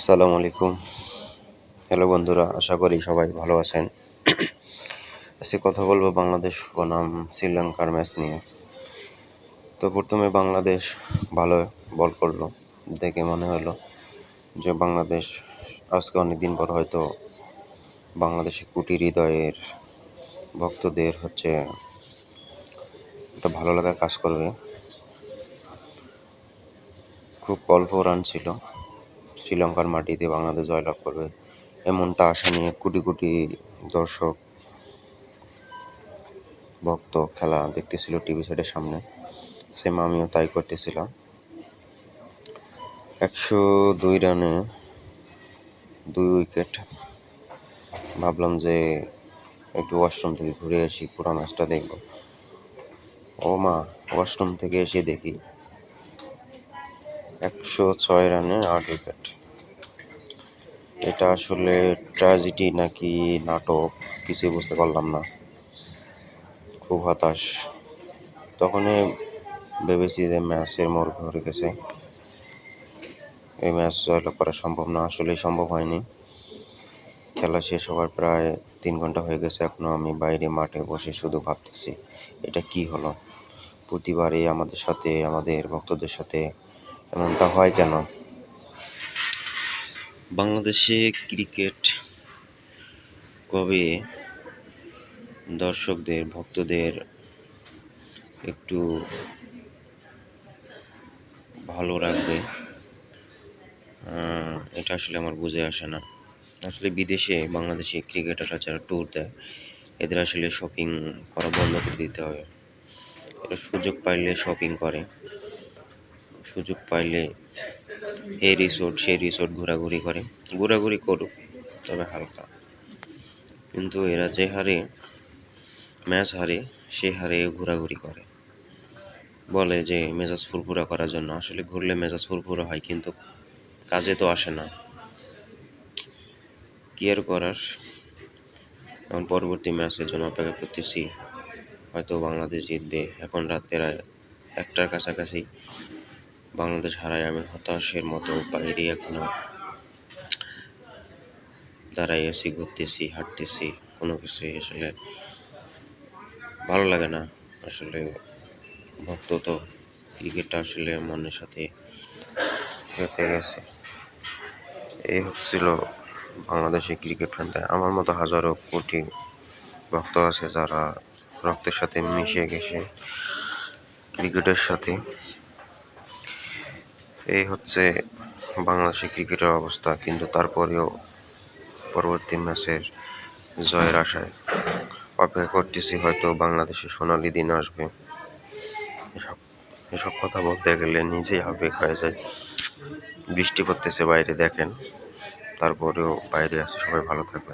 আসসালামু আলাইকুম। হ্যালো বন্ধুরা, আশা করি সবাই ভালো আছেন। আজকে কথা বলবো বাংলাদেশ বনাম শ্রীলঙ্কার ম্যাচ নিয়ে। তো প্রথমে বাংলাদেশ ভালো বল করলো, দেখে মনে হলো যে বাংলাদেশ আজকে অনেকদিন পর হয়তো বাংলাদেশি কোটি হৃদয়ের ভক্তদের একটা ভালো লাগা কাজ করবে। খুব অল্প রান ছিল, শ্রীলঙ্কার মাটিতে বাংলাদেশ জয়লাভ করবে এমনটা আশা নিয়ে কোটি কোটি দর্শক ভক্ত খেলা দেখতেছিল টিভি সেটের সামনে। সেম আমিও তাই করতেছিলাম। 102 রানে 2 উইকেট। ভাবলাম যে একটু ওয়াশরুম থেকে ঘুরে আসি, পুরো ম্যাচটা দেখব। ও মা, ওয়াশরুম থেকে এসে দেখি 106 রানে 8 উইকেট। এটা আসলে ট্র্যাজেডি নাকি নাটক কিছুই বুঝতে পারলাম না। খুব হতাশ। তখনই ভেবেছি যে ম্যাচের মোড় ঘুরে গেছে, এই ম্যাচ জয়লাভ করা সম্ভব না। আসলেই সম্ভব হয়নি। খেলা শেষ হওয়ার প্রায় 3 ঘন্টা হয়ে গেছে, এখনো আমি বাইরে মাঠে বসে শুধু ভাবতেছি এটা কি হলো। প্রতিবারই আমাদের সাথে, আমাদের ভক্তদের সাথে এমনটা হয় কেন? বাংলাদেশে ক্রিকেট কবে দর্শকদের, ভক্তদের একটু ভালো রাখবে, এটা আসলে আমার বুঝে আসে না। আসলে বিদেশে বাংলাদেশি ক্রিকেটাররা যারা ট্যুর দেয়, এদের আসলে শপিং করা বন্ধ করে দিতে হবে। এরা সুযোগ পাইলে শপিং করে, সুযোগ পাইলে এই রিসোর্ট সেই রিসোর্ট ঘোরাঘুরি করুক, তবে হালকা। কিন্তু এরা যে হারে ম্যাচ হারে, সে হারে ঘোরাঘুরি করে, বলে যে মেজাজ ফুরফুরা করার জন্য। আসলে ঘুরলে মেজাজ ফুরফুরা হয়, কিন্তু কাজে তো আসে না। কি আর করার। এখন পরবর্তী ম্যাচের জন্য অপেক্ষা করতেছি। হয়তো বাংলাদেশ জিতবে। এখন রাত প্রায় 1টার কাছাকাছি। বাংলাদেশ হারায় আমি হতাশের মতো বাইরে এখনো দাঁড়াই আছি, ঘুরতেছি, হাঁটতেছি, কোনো কিছুই আসলে ভালো লাগে না। আসলে ভক্ত তো, ক্রিকেটটা আসলে মনের সাথে গেঁথে গেছে। এই হচ্ছিল বাংলাদেশের ক্রিকেট ফ্যানটা। আমার মতো হাজারো কোটি ভক্ত আছে যারা রক্তের সাথে মিশে গেছে ক্রিকেটের সাথে। এই হচ্ছে বাংলাদেশের ক্রিকেটের অবস্থা। কিন্তু তারপরেও পরবর্তী ম্যাচের জয়ের আশায় অপেক্ষা করতেছি, হয়তো বাংলাদেশের সোনালি দিন আসবে। এসব এসব কথা বলতে গেলে নিজেই আবেগ হয়ে যায়। বৃষ্টি পড়তেছে বাইরে, দেখেন। তারপরেও বাইরে আছে, সবাই ভালো থাকবে।